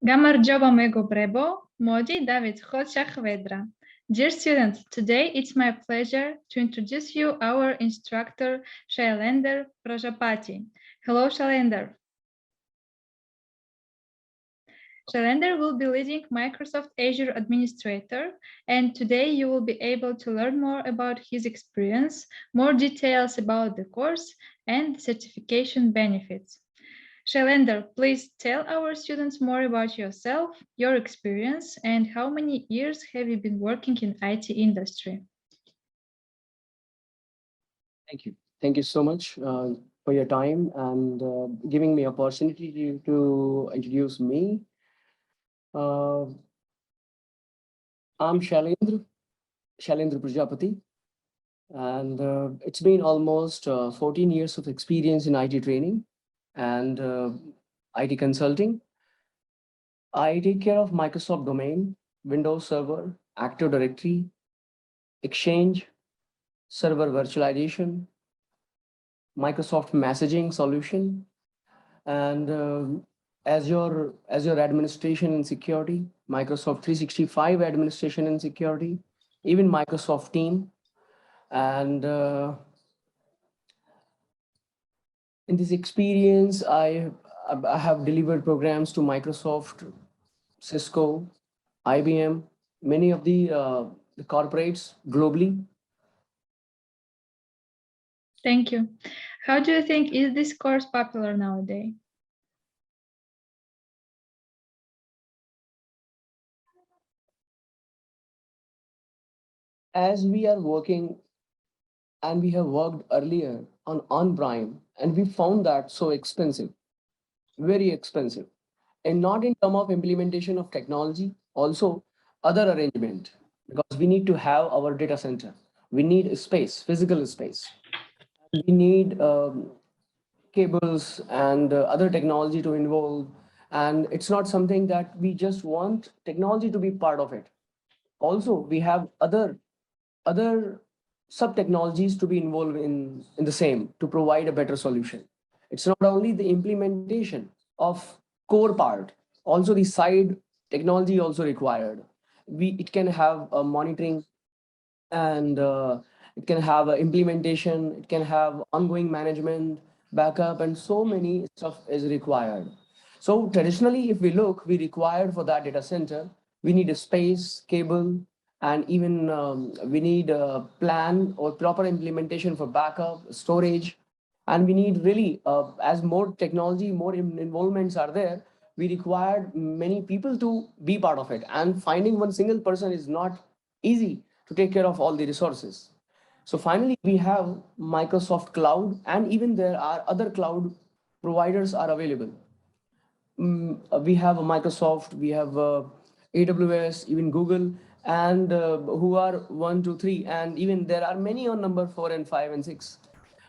Gamar joba mego brebo, modi David Chodshach Vedra. Dear students, today it's my pleasure to introduce you our instructor, Shailender Prajapati. Hello, Shailender. Shailender will be leading Microsoft Azure Administrator, and today you will be able to learn more about his experience, more details about the course, and certification benefits. Shailender, please tell our students more about yourself, your experience, and how many years have you been working in IT industry? Thank you. Thank you so much for your time and giving me opportunity to introduce me. Uh, I'm Shailender Prajapati, and it's been almost 14 years of experience in IT training and IT consulting. I take care of Microsoft domain, Windows Server, Active Directory, Exchange, server virtualization, Microsoft messaging solution, and Azure administration and security, Microsoft 365 administration and security, even Microsoft Team. And in this experience, I have delivered programs to Microsoft, Cisco, IBM, many of the corporates globally. Thank you. How do you think is this course popular nowadays? As we are working and we have worked earlier on-prem, and we found that so expensive, very expensive, and not in terms of implementation of technology, also other arrangement, because we need to have our data center, we need space, physical space, we need cables and other technology to involve, and it's not something that we just want technology to be part of it. Also we have other sub technologies to be involved in the same to provide a better solution. It's not only the implementation of core part, also the side technology also required. It can have a monitoring, and it can have a implementation, it can have ongoing management, backup, and so many stuff is required. So traditionally, if we look, we required for that data center, we need a space, cable, and even we need a plan or proper implementation for backup, storage, and we need really, as more technology, more involvements are there, we required many people to be part of it. And finding one single person is not easy to take care of all the resources. So finally, we have Microsoft Cloud, and even there are other cloud providers are available. We have Microsoft, we have AWS, even Google, and who are 1, 2, 3, and even there are many on number 4 and 5 and 6.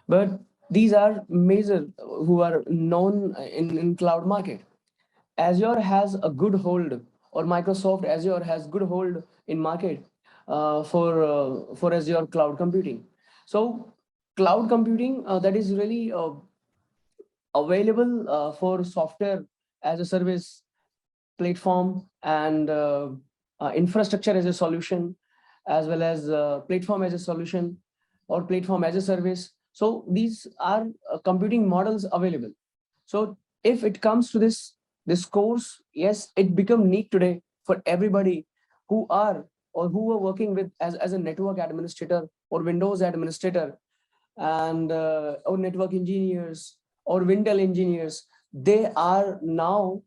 But these are major who are known in cloud market. Azure has a good hold, or Microsoft Azure has good hold in market for Azure cloud computing. So cloud computing that is really available for software as a service platform, and infrastructure as a solution, as well as platform as a solution or platform as a service. So these are computing models available. So if it comes to this course, yes, it become neat today for everybody who are or who are working with as a network administrator or Windows administrator, and or network engineers or Wintel engineers. They are now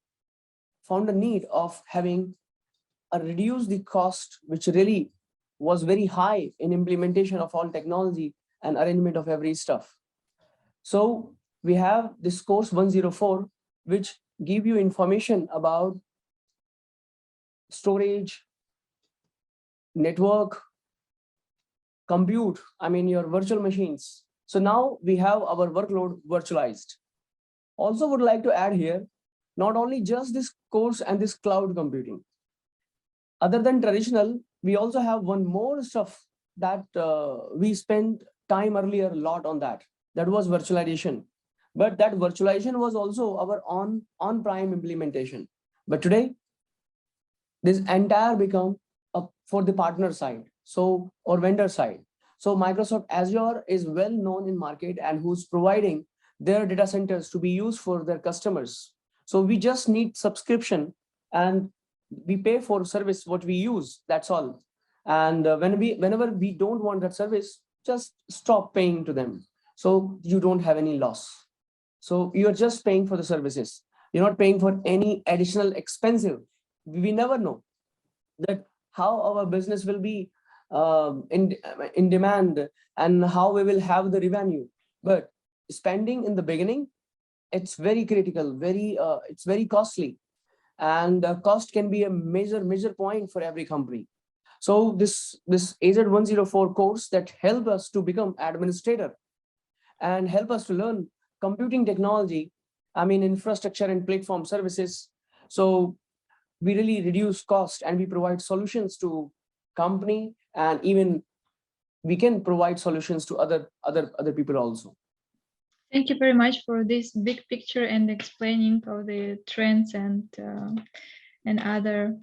found a need of having a reduce the cost, which really was very high in implementation of all technology and arrangement of every stuff. So we have this course 104, which give you information about storage, network, compute, I mean your virtual machines. So now we have our workload virtualized. Also would like to add here, not only just this course and this cloud computing. Other than traditional, we also have one more stuff that we spent time earlier a lot on that. That was virtualization. But that virtualization was also our on-prem implementation. But today, this entire become for the partner side, so or vendor side. So Microsoft Azure is well known in market and who's providing their data centers to be used for their customers. So we just need subscription and we pay for service what we use. That's all. And whenever we don't want that service, just stop paying to them. So you don't have any loss. So you're just paying for the services. You're not paying for any additional expensive. We never know that how our business will be in demand and how we will have the revenue. But spending in the beginning, it's very critical, it's very costly, and cost can be a major point for every company. So this AZ-104 course that help us to become administrator and help us to learn computing technology, I mean infrastructure and platform services. So we really reduce cost and we provide solutions to company, and even we can provide solutions to other people also. Thank you very much for this big picture and explaining of the trends and other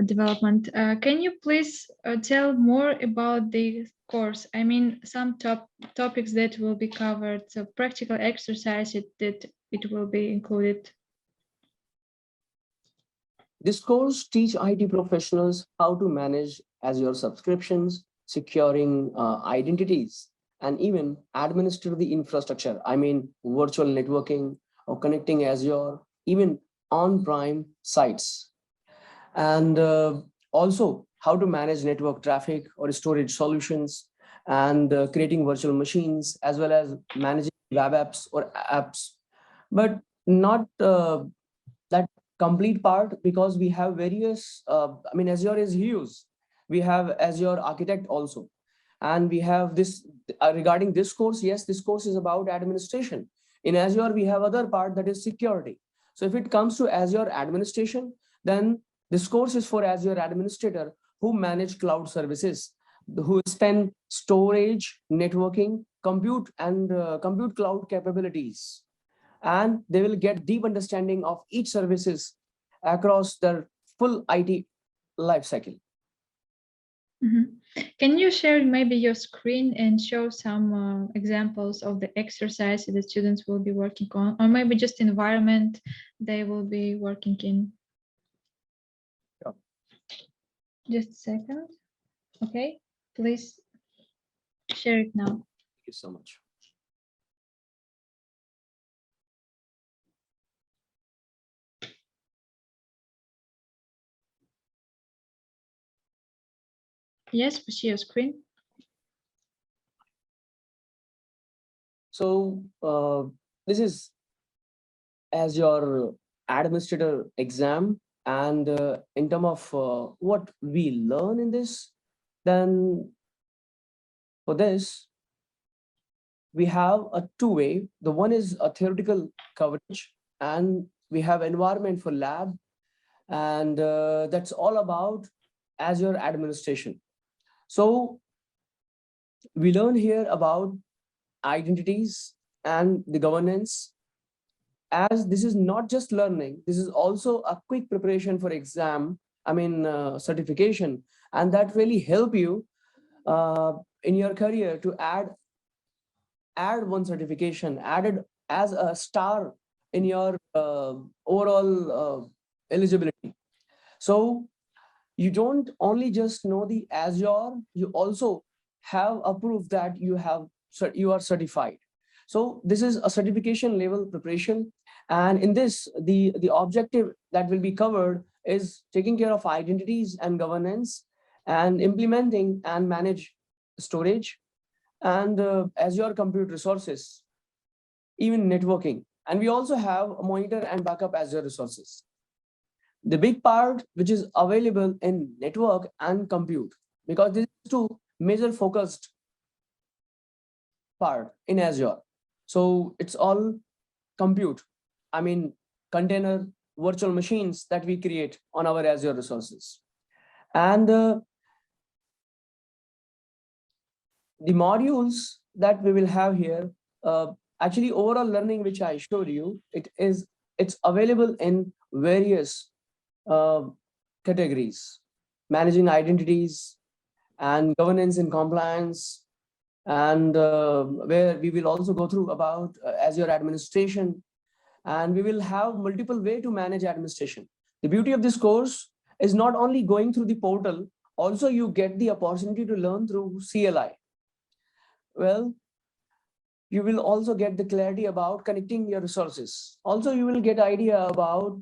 development. Can you please tell more about the course? I mean, some topics that will be covered, so practical exercises that it will be included. This course teach IT professionals how to manage Azure subscriptions, securing identities, and even administer the infrastructure. I mean, virtual networking or connecting Azure, even on-prem sites. And also how to manage network traffic or storage solutions, and creating virtual machines, as well as managing web apps or apps. But not that complete part, because we have various, I mean, Azure is huge. We have Azure Architect also. And we have this, regarding this course, yes, this course is about administration. In Azure, we have other part that is security. So if it comes to Azure administration, then this course is for Azure administrator who manage cloud services, who spend storage, networking, compute, and compute cloud capabilities. And they will get deep understanding of each services across their full IT life cycle. Can you share maybe your screen and show some examples of the exercises the students will be working on, or maybe just environment they will be working in? Yeah. Just a second. Okay, please share it now. Thank you so much. Yes, we see your screen. So this is Azure administrator exam. And in terms of what we learn in this, then for this, we have a two-way. The one is a theoretical coverage, and we have environment for lab, and that's all about Azure administration. So we learn here about identities and the governance. As this is not just learning, this is also a quick preparation for exam, I mean certification, and that really help you in your career to add one certification added as a star in your overall eligibility. So you don't only just know the Azure, you also have a proof that you are certified. So this is a certification level preparation. And in this, the objective that will be covered is taking care of identities and governance, and implementing and manage storage, and Azure compute resources, even networking. And we also have a monitor and backup Azure resources. The big part which is available in network and compute, because these two major focused part in Azure. So it's all compute, I mean container virtual machines that we create on our Azure resources. And the modules that we will have here, actually overall learning which I showed you, it's available in various uh, categories, managing identities and governance and compliance, and where we will also go through about Azure administration, and we will have multiple way to manage administration. The beauty of this course is not only going through the portal, also you get the opportunity to learn through CLI. Well, you will also get the clarity about connecting your resources. Also, you will get idea about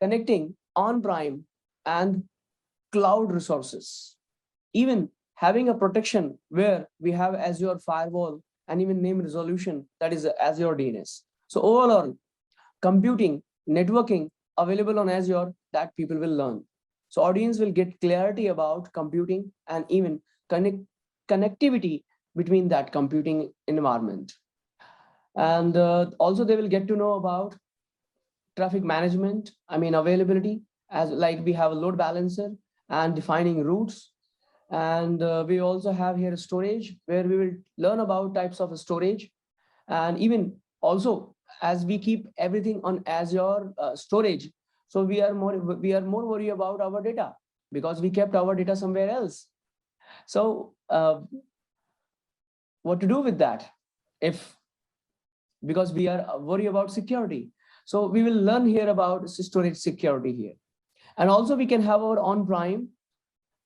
connecting on-prem and cloud resources. Even having a protection where we have Azure firewall and even name resolution, that is Azure DNS. So overall, computing, networking available on Azure that people will learn. So audience will get clarity about computing and even connectivity between that computing environment. And also they will get to know about traffic management, availability, as like we have a load balancer and defining routes. And we also have here storage, where we will learn about types of storage. And even also, as we keep everything on Azure storage, so we are more worried about our data, because we kept our data somewhere else. So what to do with that? If because we are worried about security, so we will learn here about storage security here. And also we can have our on-prem,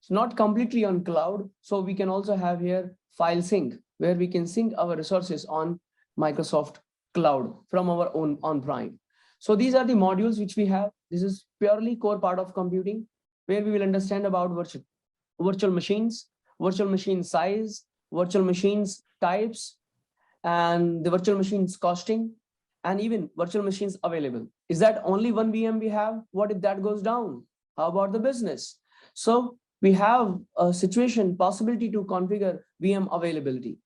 it's not completely on cloud, so we can also have here file sync, where we can sync our resources on Microsoft cloud from our own on-prem. So these are the modules which we have. This is purely core part of computing, where we will understand about virtual machines, virtual machine size, virtual machines types, and the virtual machines costing, and even virtual machines available. Is that only one VM we have? What if that goes down? How about the business? So we have a situation, possibility to configure VM availability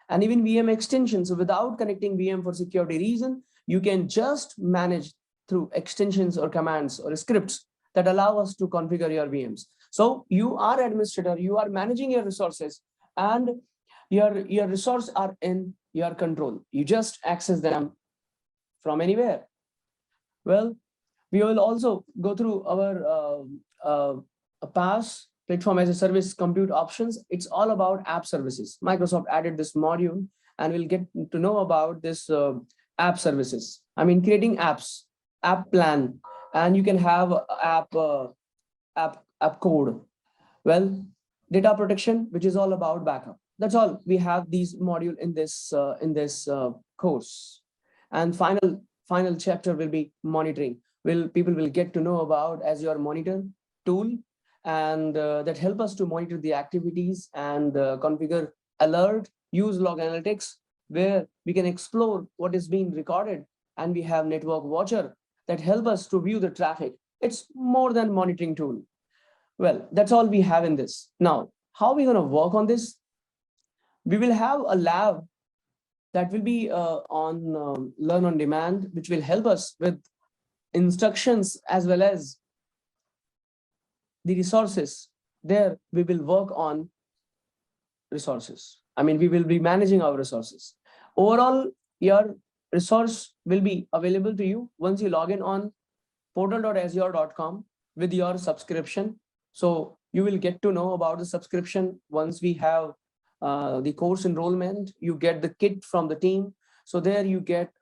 and even VM extensions. So without connecting VM for security reason, you can just manage through extensions or commands or scripts that allow us to configure your VMs. So you are administrator, you are managing your resources, and your resources are in your control. You just access them from anywhere. Well, we will also go through our PaaS, platform as a service compute options. It's all about app services. Microsoft added this module, and we'll get to know about this app services. Creating apps, app plan, and you can have app code. Well, data protection, which is all about backup. That's all. We have these module in this course. And final chapter will be monitoring. People will get to know about Azure Monitor tool, and that help us to monitor the activities and configure alert, use log analytics, where we can explore what is being recorded, and we have network watcher that help us to view the traffic. It's more than monitoring tool. Well, that's all we have in this. Now, how are we going to work on this? We will have a lab that will be on Learn on Demand, which will help us with instructions as well as the resources. There we will work on resources. We will be managing our resources. Overall, your resource will be available to you once you log in on portal.azure.com with your subscription. So you will get to know about the subscription once we have the course enrollment. You get the kit from the team. So there you get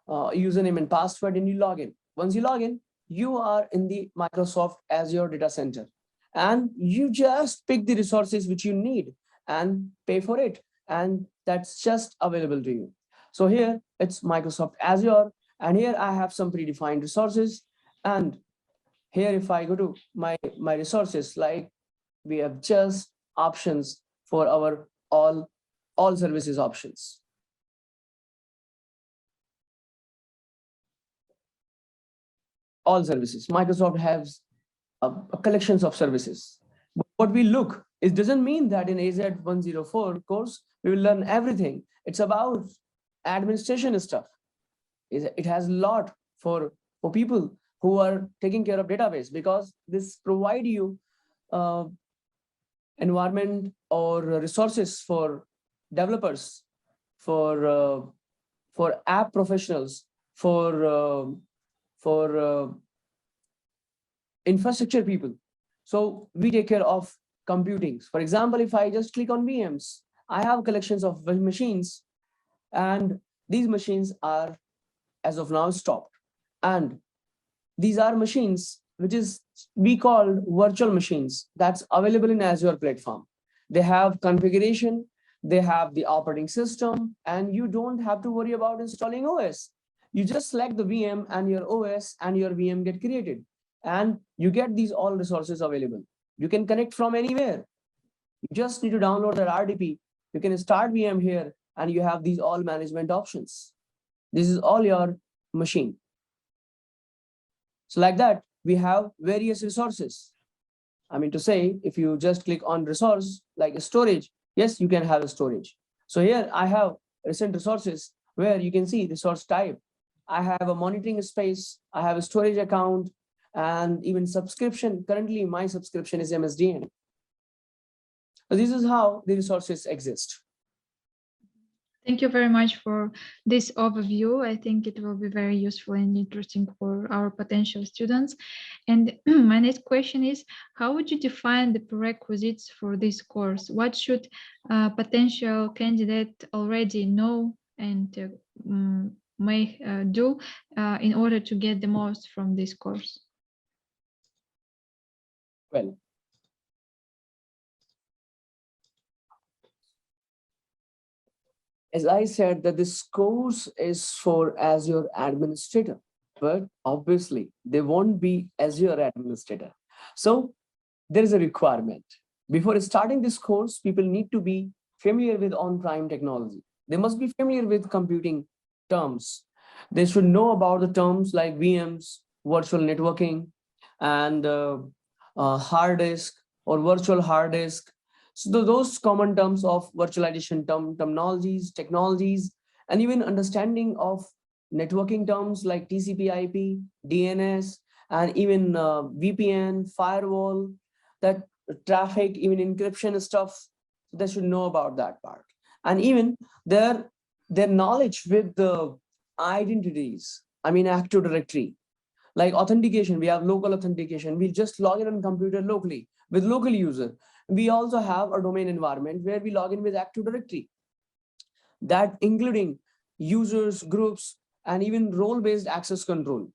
username and password, and you log in. Once you log in, you are in the Microsoft Azure data center, and you just pick the resources which you need and pay for it, and that's just available to you. So here it's Microsoft Azure, and here I have some predefined resources. And here if I go to my resources, like we have just options for our all services options. All services. Microsoft has a collections of services. But what we look, it doesn't mean that in AZ-104 course, we will learn everything. It's about administration stuff. It has a lot for people who are taking care of database, because this provide you environment or resources for developers, for app professionals, for infrastructure people. So we take care of computing. For example, if I just click on VMs, I have collections of machines, and these machines are as of now stopped. And these are machines which is we call virtual machines that's available in Azure platform. They have configuration, they have the operating system, and you don't have to worry about installing OS. You just select the VM and your OS and your VM get created, and you get these all resources available. You can connect from anywhere. You just need to download that RDP. You can start VM here, and you have these all management options. This is all your machine. So like that, we have various resources. I mean to say, if you just click on resource like storage, yes, you can have a storage. So here I have recent resources where you can see resource type. I have a monitoring space, I have a storage account, and even subscription. Currently, my subscription is MSDN. So this is how the resources exist. Thank you very much for this overview. I think it will be very useful and interesting for our potential students. And my next question is, how would you define the prerequisites for this course? What should a potential candidate already know and may do in order to get the most from this course? Well, as I said, that this course is for Azure administrator, but obviously they won't be Azure administrator. So there is a requirement. Before starting this course, people need to be familiar with on-prem technology. They must be familiar with computing terms. They should know about the terms like VMs, virtual networking, and hard disk or virtual hard disk. So those common terms of virtualization terminologies, technologies, and even understanding of networking terms like TCP/IP, DNS, and even VPN, firewall, that traffic, even encryption stuff. So they should know about that part. And even their knowledge with the identities, I mean Active Directory, like authentication. We have local authentication. We just log in on computer locally with local user. We also have a domain environment where we log in with Active Directory, that including users, groups, and even role-based access control.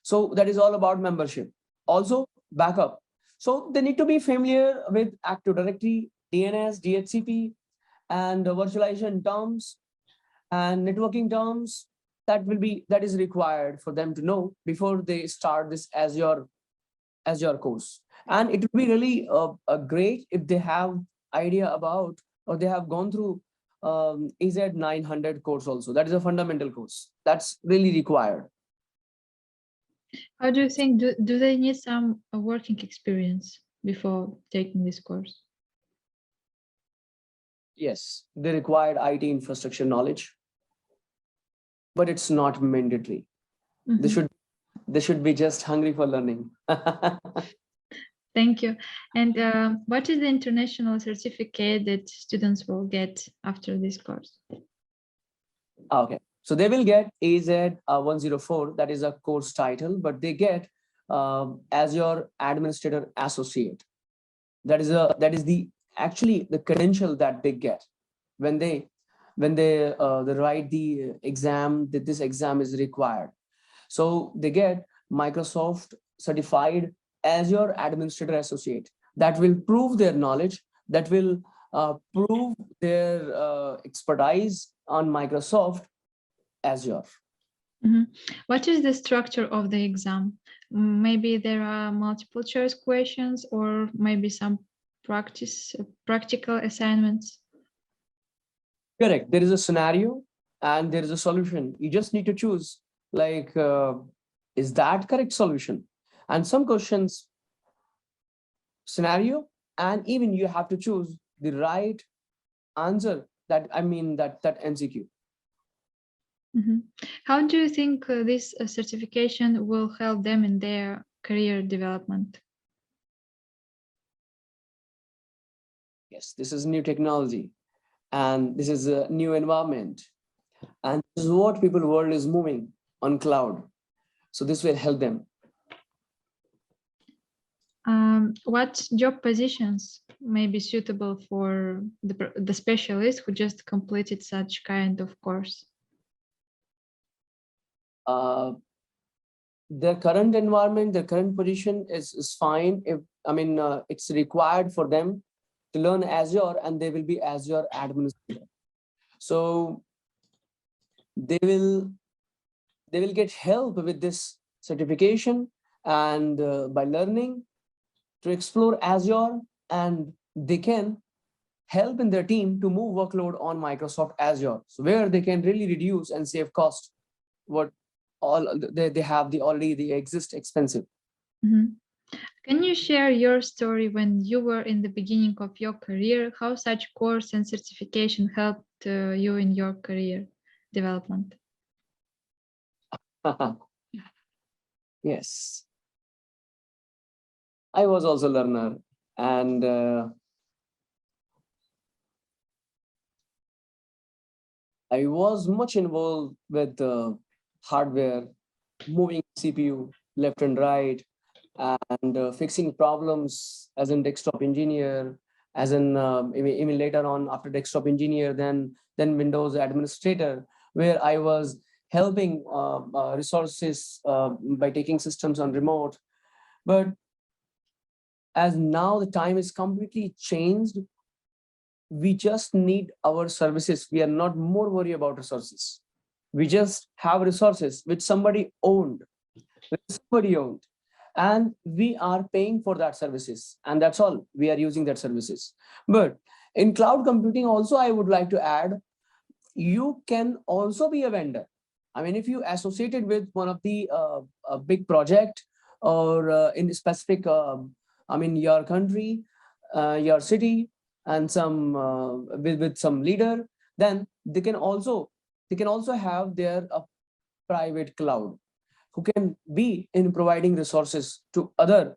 So that is all about membership. Also backup. So they need to be familiar with Active Directory, DNS, DHCP, and virtualization terms and networking terms. That is required for them to know before they start this Azure course. And it would be really great if they have idea about, or they have gone through AZ-900 course also. That is a fundamental course. That's really required. How do you think, do they need some working experience before taking this course? Yes, they required IT infrastructure knowledge, but it's not mandatory. They should be just hungry for learning. Thank you. And what is the international certificate that students will get after this course? Okay, so they will get AZ-104. That is a course title, but they get Azure Administrator Associate. That is the actually the credential that they get when they write the exam, that this exam is required. So they get Microsoft certified Azure Administrator Associate. That will prove their knowledge, that will prove their expertise on Microsoft Azure. What is the structure of the exam? Maybe there are multiple choice questions, or maybe some practical assignments. Correct. There is a scenario and there is a solution. You just need to choose, like, is that correct solution? And some questions, scenario, and even you have to choose the right answer. That MCQ. How do you think this certification will help them in their career development? Yes, this is new technology, and this is a new environment, and this is what people world is moving on cloud. So this will help them. What job positions may be suitable for the specialist who just completed such kind of course? Their current environment, their current position is fine. If it's required for them to learn Azure, and they will be Azure administrator. So they will get help with this certification, and by learning to explore Azure, and they can help in their team to move workload on Microsoft Azure, so where they can really reduce and save cost. What all they have the exist expensive. Mhm. Can you share your story when you were in the beginning of your career? How such course and certification helped you in your career development? Yes, I was also learner, and I was much involved with hardware, moving CPU left and right, and fixing problems as a desktop engineer, as an even later on after desktop engineer, then Windows administrator, where I was helping resources by taking systems on remote. But as now the time is completely changed, we just need our services. We are not more worried about resources. We just have resources which somebody owned, and we are paying for that services, and that's all. We are using that services. But in cloud computing also, I would like to add, you can also be a vendor. If you associated with one of the a big project, or in specific your country, your city, and some with some leader, then they can also have their private cloud, who can be in providing resources to other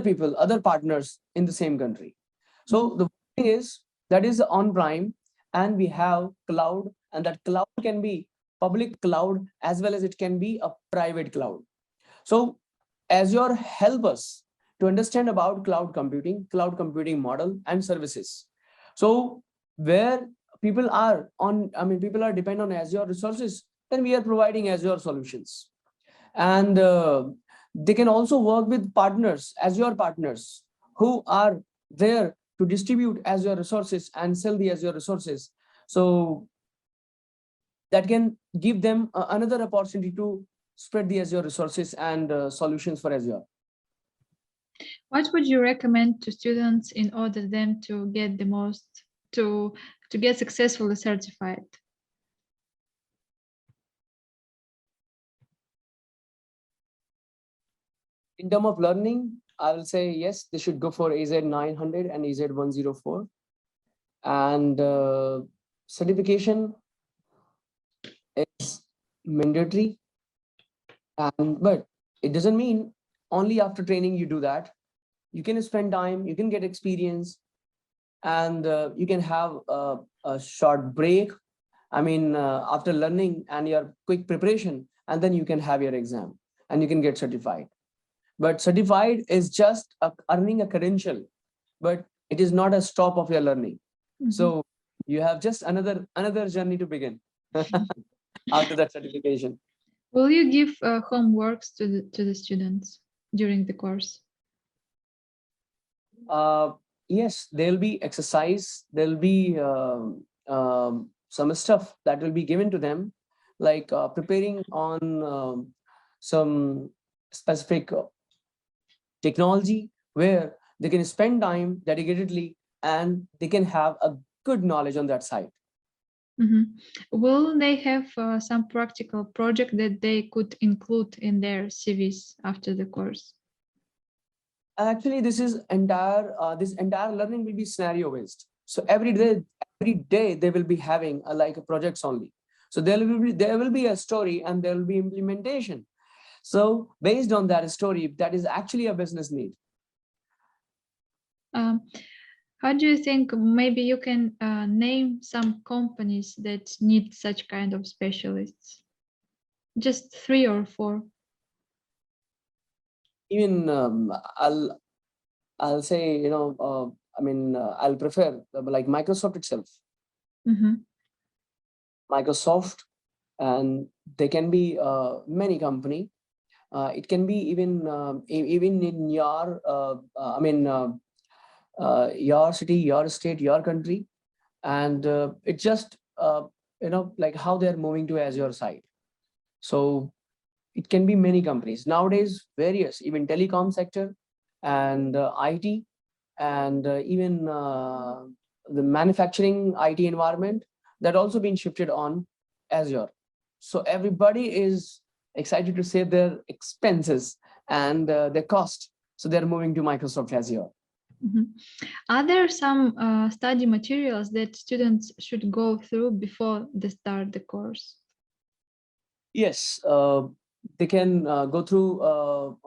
people, other partners in the same country. So the thing is, that is on-prem, and we have cloud, and that cloud can be public cloud as well as it can be a private cloud. So Azure help us to understand about cloud computing model and services. So where people are depend on Azure resources, then we are providing Azure solutions. And they can also work with partners, Azure partners, who are there to distribute Azure resources and sell the Azure resources. So that can give them another opportunity to spread the Azure resources and solutions for Azure. What would you recommend to students in order them to get the most to get successfully certified? In terms of learning, I will say yes, they should go for AZ-900 and AZ-104. And certification is mandatory, but it doesn't mean only after training you do that. You can spend time, you can get experience, and you can have a short break. After learning and your quick preparation, and then you can have your exam and you can get certified. But certified is just earning a credential, but it is not a stop of your learning. So you have just another journey to begin after that certification. Will you give homeworks to the students during the course? Yes, there'll be exercise, there'll be some stuff that will be given to them, like preparing on some specific technology, where they can spend time dedicatedly and they can have a good knowledge on that side. Will they have some practical project that they could include in their CVs after the course? Actually, this entire learning will be scenario based. So every day they will be having like a projects only. So there will be a story and there will be implementation. So based on that story, that is actually a business need. How do you think maybe you can name some companies that need such kind of specialists? Just 3 or 4? Even I'll say, I'll prefer like Microsoft itself. Microsoft, and there can be many company. It can be even even in your your city, your state, your country, and it just like how they are moving to Azure side. So it can be many companies nowadays, various, even telecom sector and IT, and even the manufacturing IT environment, that also been shifted on Azure. So everybody is excited to save their expenses and their cost. So they're moving to Microsoft Azure. Are there some study materials that students should go through before they start the course? Yes, they can go through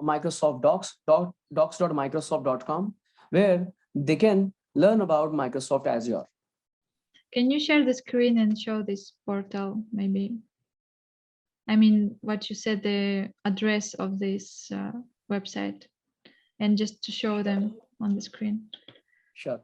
Microsoft docs.microsoft.com, where they can learn about Microsoft Azure. Can you share the screen and show this portal, maybe? I mean, what you said, the address of this website, and just to show them on the screen. Sure.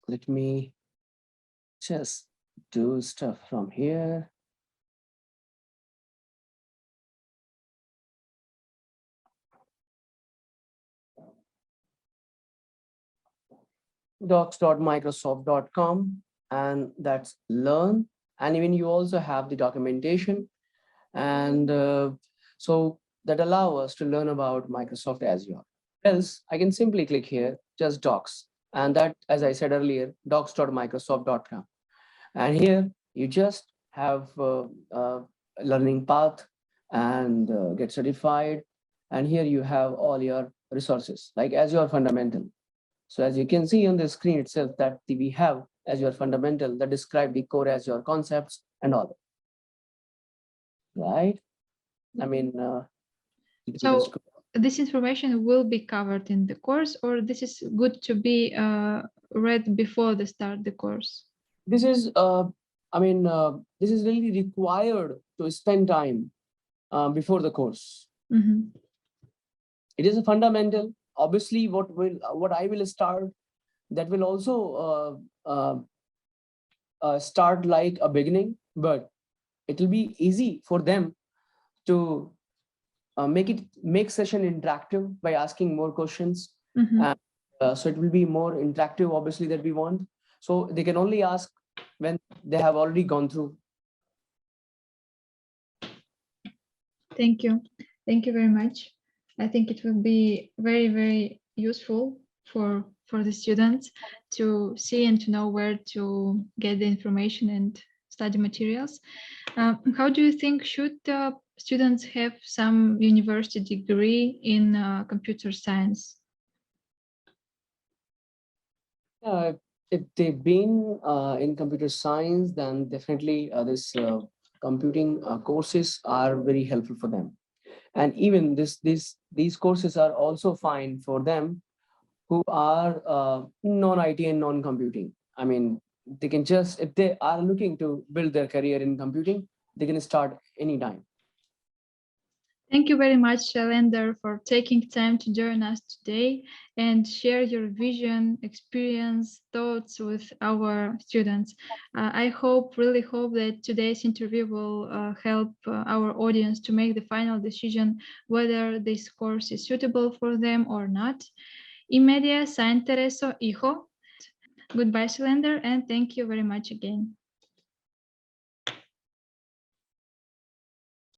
Let me just do stuff from here. Docs.microsoft.com, and that's learn. And even you also have the documentation, and so that allow us to learn about Microsoft Azure. Else, I can simply click here, just docs. And that, as I said earlier, docs.microsoft.com. And here you just have learning path and get certified. And here you have all your resources like Azure Fundamental. So as you can see on the screen itself that we have Azure Fundamental that describe the core Azure concepts and all. Right? I mean, so this information will be covered in the course, or this is good to be read before the start the course? This is, this is really required to spend time before the course. It is a fundamental. Obviously, what I will start, that will also start like a beginning, but it will be easy for them to make session interactive by asking more questions. And, so it will be more interactive, obviously, that we want. So they can only ask when they have already gone through. Thank you. Thank you very much. I think it will be very, very useful for the students to see and to know where to get the information and study materials. How do you think should students have some university degree in computer science? If they've been in computer science, then definitely this computing courses are very helpful for them. And even these courses are also fine for them who are non-IT and non-computing. I mean, they can just, if they are looking to build their career in computing, they can start anytime. Thank you very much, Shailender, for taking time to join us today and share your vision, experience, thoughts with our students. I really hope that today's interview will help our audience to make the final decision whether this course is suitable for them or not. In media, sa intereso, hijo. Goodbye, Shailender, and thank you very much again.